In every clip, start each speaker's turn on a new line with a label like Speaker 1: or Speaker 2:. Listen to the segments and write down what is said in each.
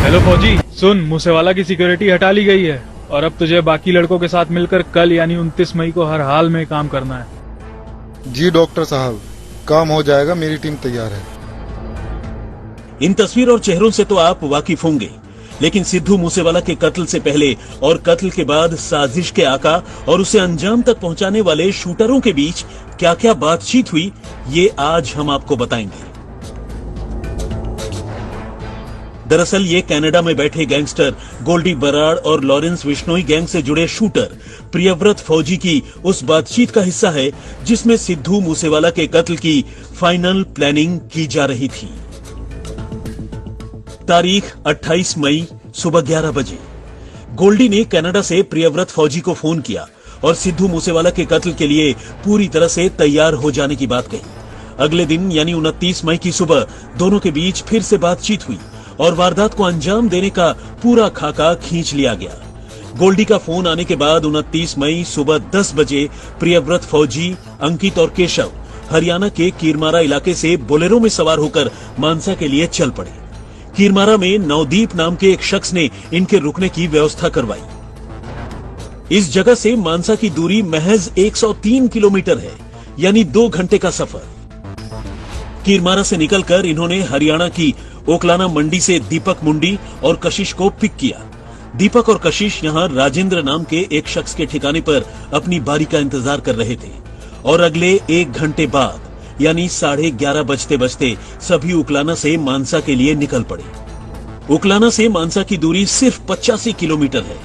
Speaker 1: Hello फौजी, सुन, मूसेवाला की security हटा ली गई है और अब तुझे बाकी लड़कों के साथ मिलकर कल यानी 29 मई को हर हाल में काम करना है।
Speaker 2: जी डॉक्टर साहब, काम हो जाएगा, मेरी टीम तैयार है।
Speaker 3: इन तस्वीर और चेहरों से तो आप वाकिफ होंगे, लेकिन सिद्धू मूसेवाला के कत्ल से पहले और कत्ल के बाद साजिश के आका और उसे अंजाम तक पहुंचाने वाले शूटरों के बीच क्या क्या बातचीत हुई, ये आज हम आपको बताएंगे। दरअसल ये कनाडा में बैठे गैंगस्टर गोल्डी बराड़ और लॉरेंस बिश्नोई गैंग से जुड़े शूटर प्रियव्रत फौजी की उस बातचीत का हिस्सा है जिसमें सिद्धू मूसेवाला के कत्ल की फाइनल प्लानिंग की जा रही थी। तारीख 28 मई सुबह 11 बजे गोल्डी ने कनाडा से प्रियव्रत फौजी को फोन किया और सिद्धू मूसेवाला के कत्ल के लिए पूरी तरह से तैयार हो जाने की बात कही। अगले दिन यानी 29 मई की सुबह दोनों के बीच फिर से बातचीत हुई और वारदात को अंजाम देने का पूरा खाका खींच लिया गया। गोल्डी का फोन आने के बाद 29 मई सुबह 10 बजे प्रियव्रत फौजी, अंकित और केशव हरियाणा के कीरमारा इलाके से बोलेरो में सवार होकर मानसा के लिए चल पड़े। कीरमारा में नवदीप नाम के एक शख्स ने इनके रुकने की व्यवस्था करवाई। इस जगह से मानसा की दूरी महज 103 किलोमीटर है, यानी 2 घंटे का सफर। कीरमारा से निकलकर इन्होंने हरियाणा की ओकलाना मंडी से दीपक मुंडी और कशिश को पिक किया। दीपक और कशिश यहां राजेंद्र नाम के एक शख्स के ठिकाने पर अपनी बारी का इंतजार कर रहे थे और अगले 1 घंटे बाद यानी 11:30 बजते बजते सभी उकलाना से मानसा के लिए निकल पड़े। उकलाना से मानसा की दूरी सिर्फ 85 किलोमीटर है,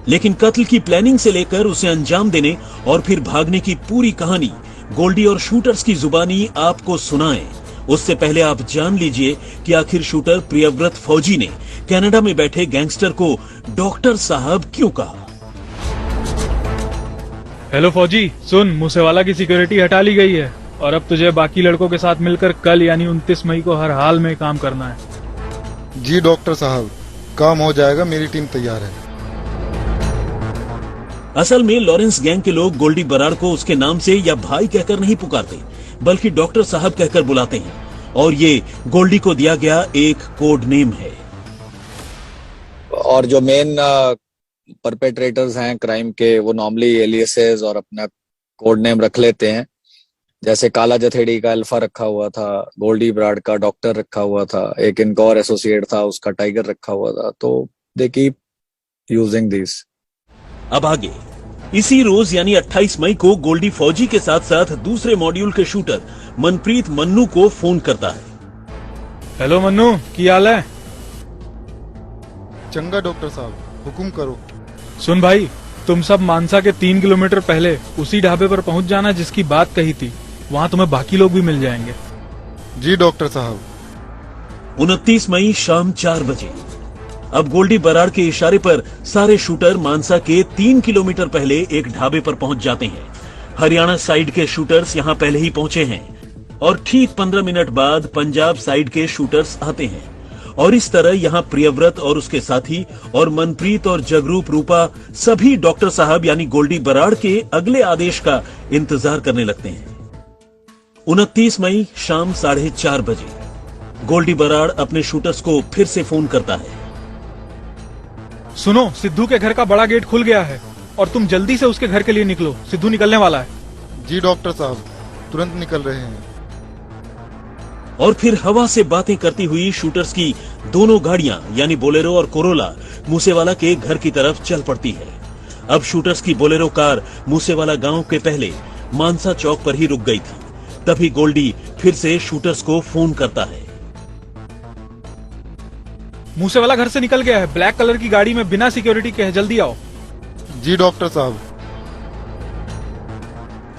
Speaker 3: लेकिन कत्ल की प्लानिंग से लेकर उसे अंजाम देने और फिर भागने की पूरी कहानी गोल्डी और शूटर्स की जुबानी आपको सुनाएं, उससे पहले आप जान लीजिए कि आखिर शूटर प्रियव्रत फौजी ने कनाडा में बैठे गैंगस्टर को डॉक्टर साहब क्यों कहा।
Speaker 1: हेलो फौजी, सुन, मूसेवाला की सिक्योरिटी हटा ली गई है और अब तुझे बाकी लड़कों के साथ मिलकर कल यानी 29 मई को हर हाल में काम करना है।
Speaker 2: जी डॉक्टर साहब, काम हो जाएगा, मेरी टीम तैयार है।
Speaker 3: असल में लॉरेंस गैंग के लोग गोल्डी बराड़ को उसके नाम से या भाई कहकर नहीं पुकारते, बल्कि डॉक्टर साहब कहकर बुलाते हैं और ये गोल्डी को दिया गया एक कोड नेम है।
Speaker 4: और जो मेन परपेट्रेटर्स हैं क्राइम के, वो नॉर्मली एलियासेस और अपना कोड नेम रख लेते हैं। जैसे काला जथेड़ी का अल्फा रखा हुआ था, गोल्डी बराड़ का डॉक्टर रखा हुआ था, एक इनका और एसोसिएट था उसका टाइगर रखा हुआ था। तो दे कीप यूजिंग दिस।
Speaker 3: अब आगे इसी रोज यानी 28 मई को गोल्डी फौजी के साथ साथ दूसरे मॉड्यूल के शूटर मनप्रीत मन्नू को फोन करता है।
Speaker 1: हेलो मन्नू, की हाल है?
Speaker 2: चंगा डॉक्टर साहब, हुकुम करो।
Speaker 1: सुन भाई, तुम सब मानसा के 3 किलोमीटर पहले उसी ढाबे पर पहुंच जाना जिसकी बात कही थी। वहां तुम्हें बाकी लोग भी मिल जाएंगे।
Speaker 2: जी डॉक्टर साहब।
Speaker 3: 29 मई शाम 4 बजे अब गोल्डी बराड़ के इशारे पर सारे शूटर मानसा के 3 किलोमीटर पहले एक ढाबे पर पहुंच जाते हैं। हरियाणा साइड के शूटर्स यहां पहले ही पहुंचे हैं और ठीक 15 मिनट बाद पंजाब साइड के शूटर्स आते हैं और इस तरह यहां प्रियव्रत और उसके साथी और मनप्रीत और जगरूप रूपा सभी डॉक्टर साहब यानी गोल्डी बराड़ के अगले आदेश का इंतजार करने लगते हैं। 29 मई शाम 4:30 बजे गोल्डी बराड़ अपने शूटर्स को फिर से फोन करता है।
Speaker 1: सुनो, सिद्धू के घर का बड़ा गेट खुल गया है और तुम जल्दी से उसके घर के लिए निकलो, सिद्धू निकलने वाला है।
Speaker 2: जी डॉक्टर साहब, तुरंत निकल रहे हैं।
Speaker 3: और फिर हवा से बातें करती हुई शूटर्स की दोनों गाड़ियां यानी बोलेरो और कोरोला मूसेवाला के घर की तरफ चल पड़ती है। अब शूटर्स की बोलेरो कार मूसेवाला गांव के पहले मानसा चौक पर ही रुक गई थी। तभी गोल्डी फिर से शूटर्स को फोन करता है।
Speaker 1: मूसेवाला घर से निकल गया है, ब्लैक कलर की गाड़ी में बिना सिक्योरिटी के है, जल्दी आओ।
Speaker 2: जी डॉक्टर साहब।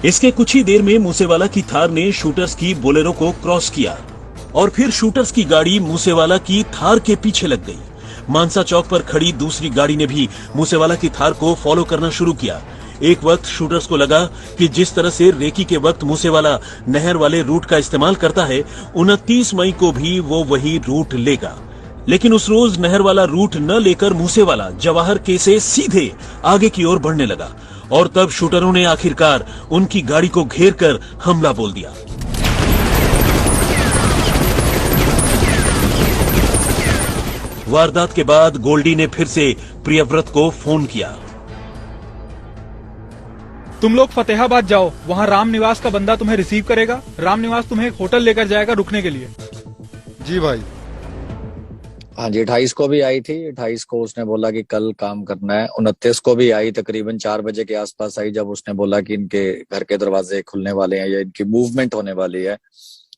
Speaker 3: इसके कुछ ही देर में मूसेवाला की थार ने शूटर्स की बोलेरो को क्रॉस किया और फिर शूटर्स की गाड़ी मूसेवाला की थार के पीछे लग गई। मानसा चौक पर खड़ी दूसरी गाड़ी ने भी मूसेवाला की थार को फॉलो करना शुरू किया। एक वक्त शूटर्स को लगा कि जिस तरह से रेकी के वक्त मूसेवाला नहर वाले रूट का इस्तेमाल करता है, 29 मई को भी वो वही रूट लेगा। लेकिन उस रोज नहर वाला रूट न लेकर मूसेवाला जवाहर के से सीधे आगे की ओर बढ़ने लगा और तब शूटरों ने आखिरकार उनकी गाड़ी को घेर कर हमला बोल दिया। वारदात के बाद गोल्डी ने फिर से प्रियव्रत को फोन किया।
Speaker 1: तुम लोग फतेहाबाद जाओ, वहाँ राम निवास का बंदा तुम्हें रिसीव करेगा। राम निवास तुम्हें एक होटल लेकर जाएगा रुकने के लिए।
Speaker 2: जी भाई।
Speaker 4: हाँ जी, 28 को भी आई थी। 28 को उसने बोला कि कल काम करना है। 29 को भी आई, तकरीबन 4 बजे के आसपास आई, जब उसने बोला कि इनके घर के दरवाजे खुलने वाले हैं या इनकी मूवमेंट होने वाली है।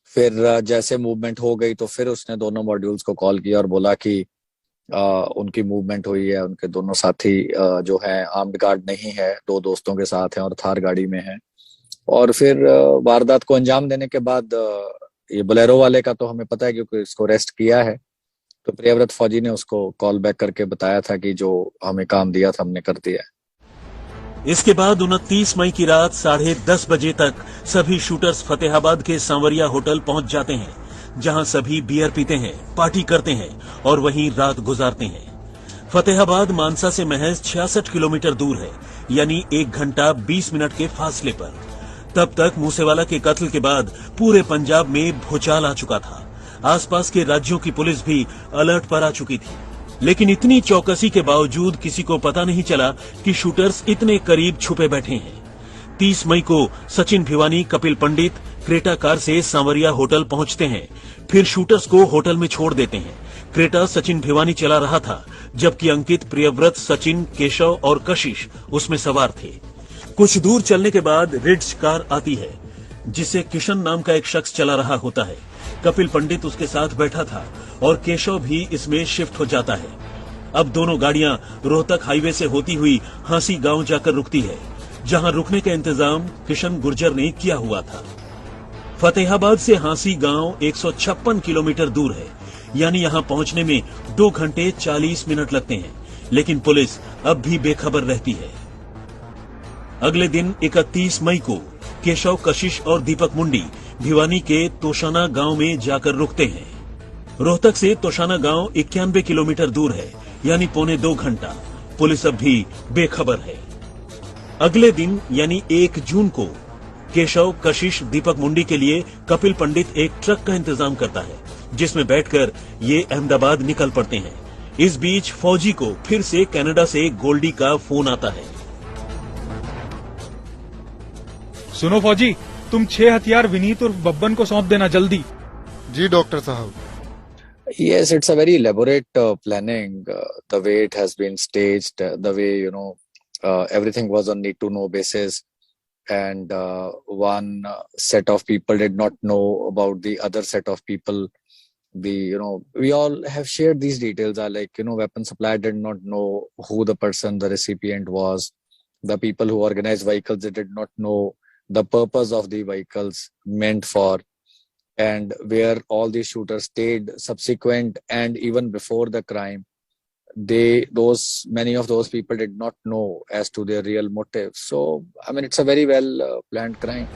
Speaker 4: फिर जैसे मूवमेंट हो गई तो फिर उसने दोनों मॉड्यूल्स को कॉल किया और बोला कि उनकी मूवमेंट हुई है। उनके दोनों साथी जो है आर्म्ड गार्ड नहीं है, 2 दोस्तों के साथ हैं और थार गाड़ी में है। और फिर वारदात को अंजाम देने के बाद ये बोलेरो वाले का तो हमें पता है क्योंकि इसको अरेस्ट किया है। तो प्रियव्रत फौजी ने उसको कॉल बैक करके बताया था कि जो हमें काम दिया था हमने कर दिया है।
Speaker 3: इसके बाद 29 मई की रात 10:30 बजे तक सभी शूटर्स फतेहाबाद के सांवरिया होटल पहुंच जाते हैं, जहां सभी बियर पीते हैं, पार्टी करते हैं और वहीं रात गुजारते हैं। फतेहाबाद मानसा से महज 66 किलोमीटर दूर है, यानी 1 घंटा 20 मिनट के फासले पर। तब तक मूसेवाला के कत्ल के बाद पूरे पंजाब में भूचाल आ चुका था। आसपास के राज्यों की पुलिस भी अलर्ट पर आ चुकी थी, लेकिन इतनी चौकसी के बावजूद किसी को पता नहीं चला कि शूटर्स इतने करीब छुपे बैठे हैं। 30 मई को सचिन भिवानी, कपिल पंडित क्रेटा कार से सांवरिया होटल पहुंचते हैं, फिर शूटर्स को होटल में छोड़ देते हैं। क्रेटा सचिन भिवानी चला रहा था, जबकि अंकित, प्रियव्रत, सचिन, केशव और कशिश उसमें सवार थे। कुछ दूर चलने के बाद रिड्ज कार आती है, जिसे किशन नाम का एक शख्स चला रहा होता है। कपिल पंडित उसके साथ बैठा था और केशव भी इसमें शिफ्ट हो जाता है। अब दोनों गाड़ियां रोहतक हाईवे से होती हुई हांसी गांव जाकर रुकती है, जहां रुकने का इंतजाम किशन गुर्जर ने किया हुआ था। फतेहाबाद से हांसी गांव 156 किलोमीटर दूर है, यानी यहां पहुंचने में 2 घंटे 40 मिनट लगते हैं, लेकिन पुलिस अब भी बेखबर रहती है। अगले दिन 31 मई को केशव, कशिश और दीपक मुंडी भिवानी के तोशाना गांव में जाकर रुकते हैं। रोहतक से तोशाना गांव 91 किलोमीटर दूर है, यानी पौने 2 घंटा। पुलिस अब भी बेखबर है। अगले दिन यानी 1 जून को केशव, कशिश, दीपक मुंडी के लिए कपिल पंडित एक ट्रक का इंतजाम करता है, जिसमें बैठकर ये अहमदाबाद निकल पड़ते हैं। इस बीच फौजी को फिर से कनाडा से गोल्डी का फोन आता है।
Speaker 1: सुनो फौजी, तुम 6 हथियार विनीत और बब्बन को सौंप देना जल्दी।
Speaker 2: जी डॉक्टर साहब।
Speaker 4: Yes, it's a very elaborate planning. The way it has been staged, the way everything was on need to know basis, and one set of people did not know about the other set of people. We all have shared these details. Weapon supplier did not know who the person, the recipient was. The people who organized vehicles, they did not know the purpose of the vehicles meant for, and where all these shooters stayed subsequent and even before the crime. Many of those people did not know as to their real motive. So, it's a very well planned crime.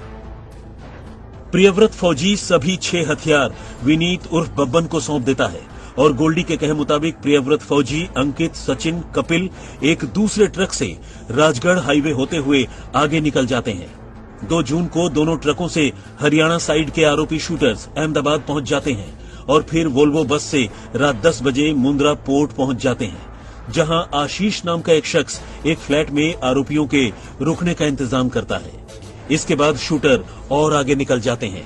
Speaker 3: Priyavrat फौजी सभी 6 हथियार विनीत उर्फ बब्बन को सौंप देता है और गोल्डी के कहे मुताबिक प्रियव्रत फौजी, अंकित, सचिन, कपिल एक दूसरे ट्रक से राजगढ़ हाईवे होते हुए आगे निकल जाते हैं। 2 जून को दोनों ट्रकों से हरियाणा साइड के आरोपी शूटर्स अहमदाबाद पहुंच जाते हैं और फिर वोल्वो बस से रात 10 बजे मुंद्रा पोर्ट पहुंच जाते हैं, जहां आशीष नाम का एक शख्स एक फ्लैट में आरोपियों के रुकने का इंतजाम करता है। इसके बाद शूटर और आगे निकल जाते हैं।